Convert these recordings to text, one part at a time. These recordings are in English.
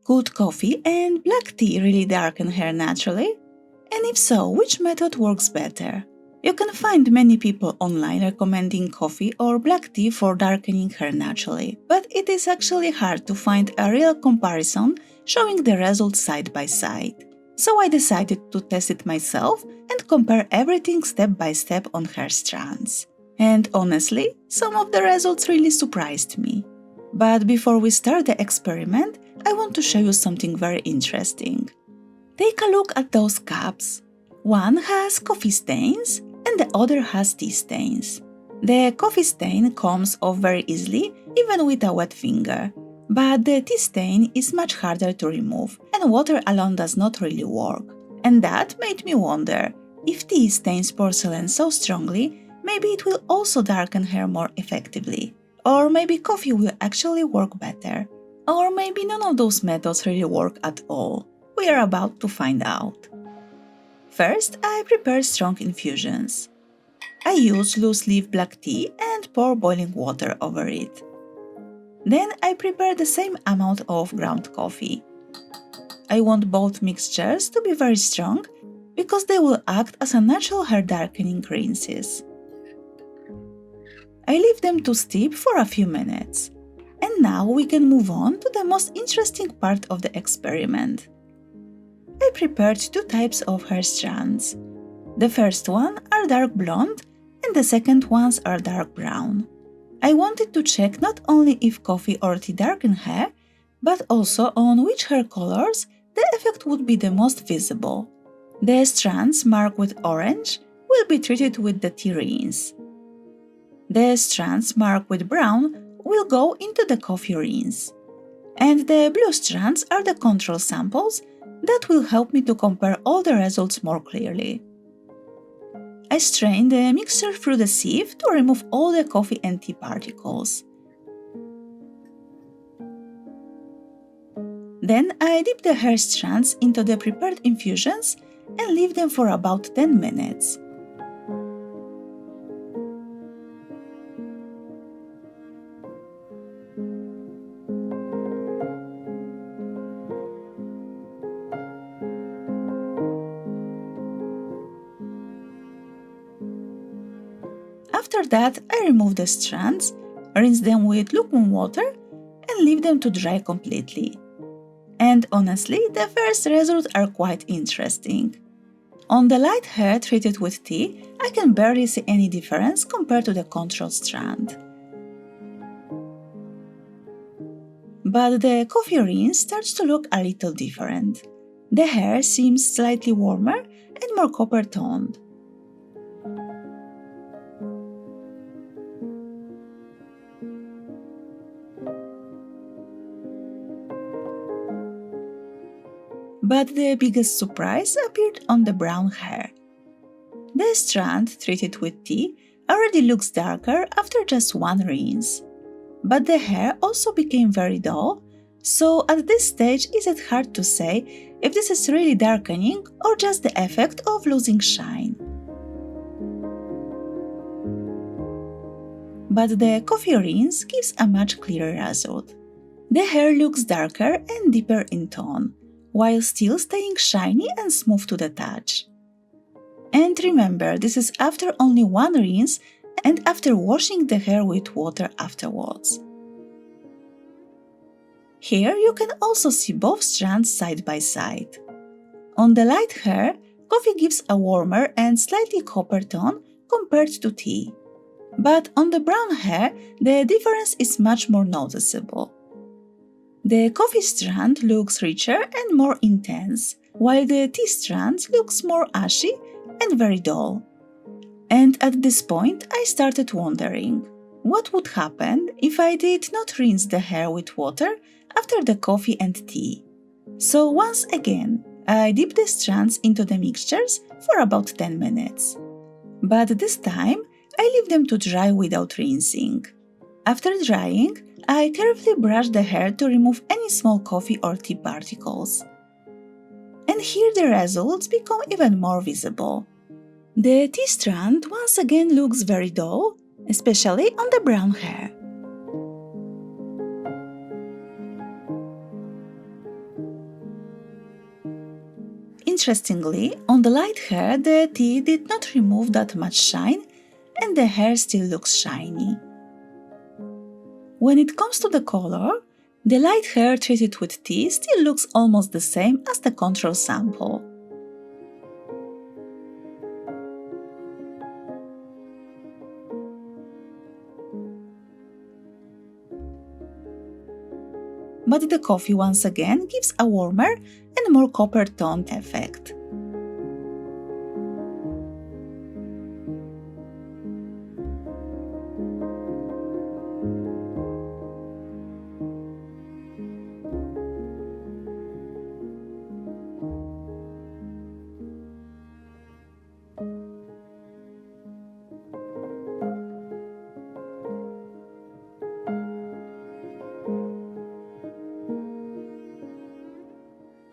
Could coffee and black tea really darken hair naturally? And if so, which method works better? You can find many people online recommending coffee or black tea for darkening hair naturally, but it is actually hard to find a real comparison showing the results side by side. So I decided to test it myself and compare everything step by step on hair strands. And honestly, some of the results really surprised me. But before we start the experiment, I want to show you something very interesting. Take a look at those cups. One has coffee stains and the other has tea stains. The coffee stain comes off very easily, even with a wet finger. But the tea stain is much harder to remove, and water alone does not really work. And that made me wonder, if tea stains porcelain so strongly, maybe it will also darken hair more effectively. Or maybe coffee will actually work better. Or maybe none of those methods really work at all. We are about to find out. First, I prepare strong infusions. I use loose-leaf black tea and pour boiling water over it. Then I prepare the same amount of ground coffee. I want both mixtures to be very strong because they will act as a natural hair darkening rinses. I leave them to steep for a few minutes. And now we can move on to the most interesting part of the experiment. I prepared two types of hair strands. The first one are dark blonde and the second ones are dark brown. I wanted to check not only if coffee or tea darken hair, but also on which hair colors the effect would be the most visible. The strands marked with orange will be treated with the tea rinse. The strands marked with brown will go into the coffee rinse. And the blue strands are the control samples that will help me to compare all the results more clearly. I strain the mixture through the sieve to remove all the coffee and tea particles. Then I dip the hair strands into the prepared infusions and leave them for about 10 minutes. After that, I remove the strands, rinse them with lukewarm water, and leave them to dry completely. And honestly, the first results are quite interesting. On the light hair treated with tea, I can barely see any difference compared to the control strand. But the coffee rinse starts to look a little different. The hair seems slightly warmer and more copper toned. But the biggest surprise appeared on the brown hair. The strand treated with tea already looks darker after just one rinse. But the hair also became very dull, so at this stage it is hard to say if this is really darkening or just the effect of losing shine. But the coffee rinse gives a much clearer result. The hair looks darker and deeper in tone, while still staying shiny and smooth to the touch. And remember, this is after only one rinse and after washing the hair with water afterwards. Here you can also see both strands side by side. On the light hair, coffee gives a warmer and slightly copper tone compared to tea. But on the brown hair, the difference is much more noticeable. The coffee strand looks richer and more intense, while the tea strand looks more ashy and very dull. And at this point, I started wondering, what would happen if I did not rinse the hair with water after the coffee and tea? So once again, I dip the strands into the mixtures for about 10 minutes. But this time, I leave them to dry without rinsing. After drying, I carefully brush the hair to remove any small coffee or tea particles. And here the results become even more visible. The tea strand once again looks very dull, especially on the brown hair. Interestingly, on the light hair, the tea did not remove that much shine and the hair still looks shiny. When it comes to the color, the light hair treated with tea still looks almost the same as the control sample. But the coffee once again gives a warmer and more copper-toned effect.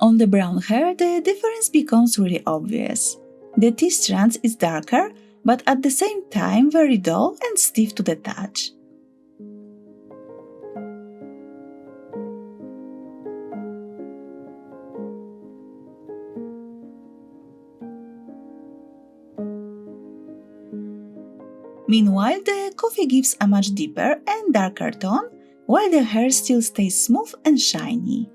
On the brown hair, the difference becomes really obvious. The tea strands is darker, but at the same time very dull and stiff to the touch. Meanwhile, the coffee gives a much deeper and darker tone, while the hair still stays smooth and shiny.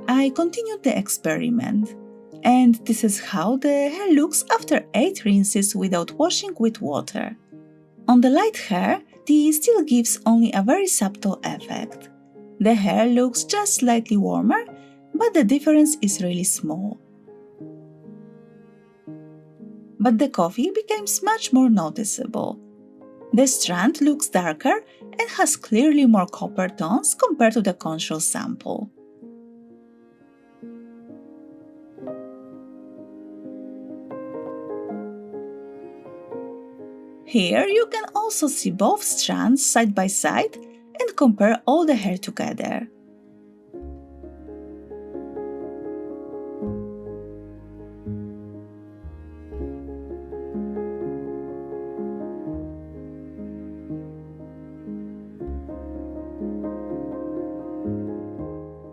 I continued the experiment, and this is how the hair looks after 8 rinses without washing with water. On the light hair, tea still gives only a very subtle effect. The hair looks just slightly warmer, but the difference is really small. But the coffee becomes much more noticeable. The strand looks darker and has clearly more copper tones compared to the control sample. Here you can also see both strands side by side and compare all the hair together.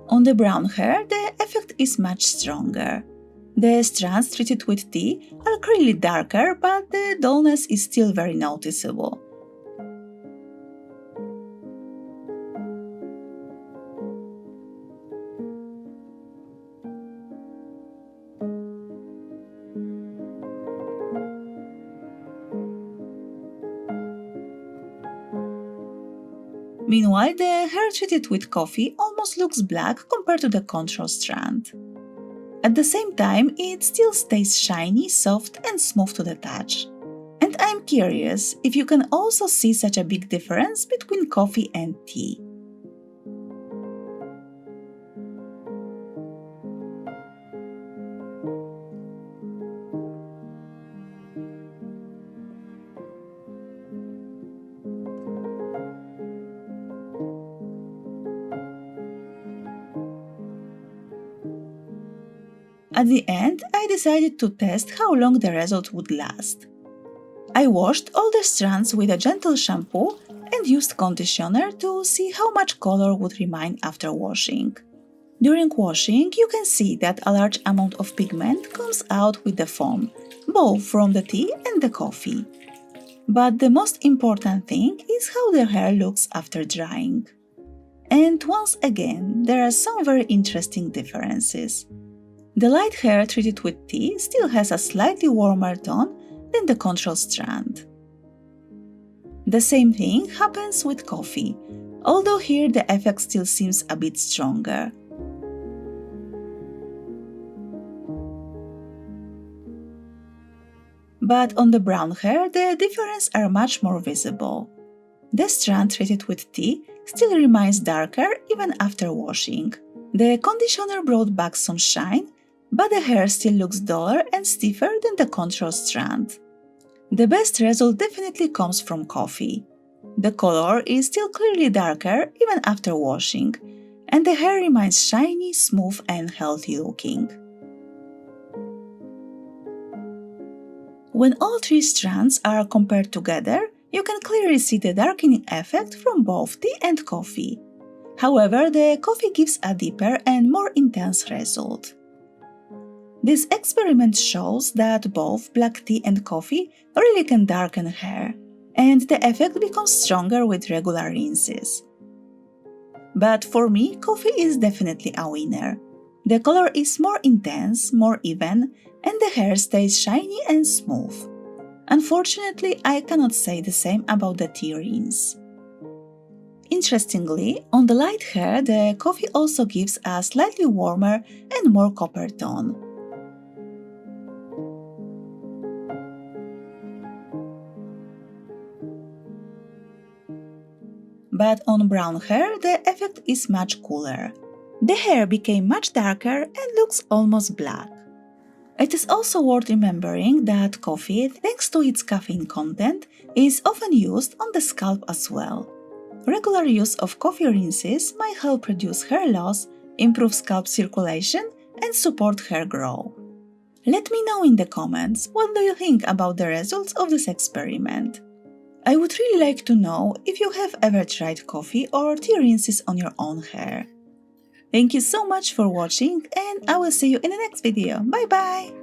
On the brown hair, the effect is much stronger. The strands treated with tea are clearly darker, but the dullness is still very noticeable. Meanwhile, the hair treated with coffee almost looks black compared to the control strand. At the same time, it still stays shiny, soft and smooth to the touch. And I'm curious if you can also see such a big difference between coffee and tea. At the end, I decided to test how long the result would last. I washed all the strands with a gentle shampoo and used conditioner to see how much color would remain after washing. During washing, you can see that a large amount of pigment comes out with the foam, both from the tea and the coffee. But the most important thing is how the hair looks after drying. And once again, there are some very interesting differences. The light hair treated with tea still has a slightly warmer tone than the control strand. The same thing happens with coffee, although here the effect still seems a bit stronger. But on the brown hair, the differences are much more visible. The strand treated with tea still remains darker even after washing. The conditioner brought back some shine, but the hair still looks duller and stiffer than the control strand. The best result definitely comes from coffee. The color is still clearly darker even after washing, and the hair remains shiny, smooth and healthy looking. When all three strands are compared together, you can clearly see the darkening effect from both tea and coffee. However, the coffee gives a deeper and more intense result. This experiment shows that both black tea and coffee really can darken hair, and the effect becomes stronger with regular rinses. But for me, coffee is definitely a winner. The color is more intense, more even, and the hair stays shiny and smooth. Unfortunately, I cannot say the same about the tea rinse. Interestingly, on the light hair, the coffee also gives a slightly warmer and more copper tone. But on brown hair, the effect is much cooler. The hair became much darker and looks almost black. It is also worth remembering that coffee, thanks to its caffeine content, is often used on the scalp as well. Regular use of coffee rinses might help reduce hair loss, improve scalp circulation, and support hair growth. Let me know in the comments what do you think about the results of this experiment. I would really like to know if you have ever tried coffee or tea rinses on your own hair. Thank you so much for watching, and I will see you in the next video. Bye bye!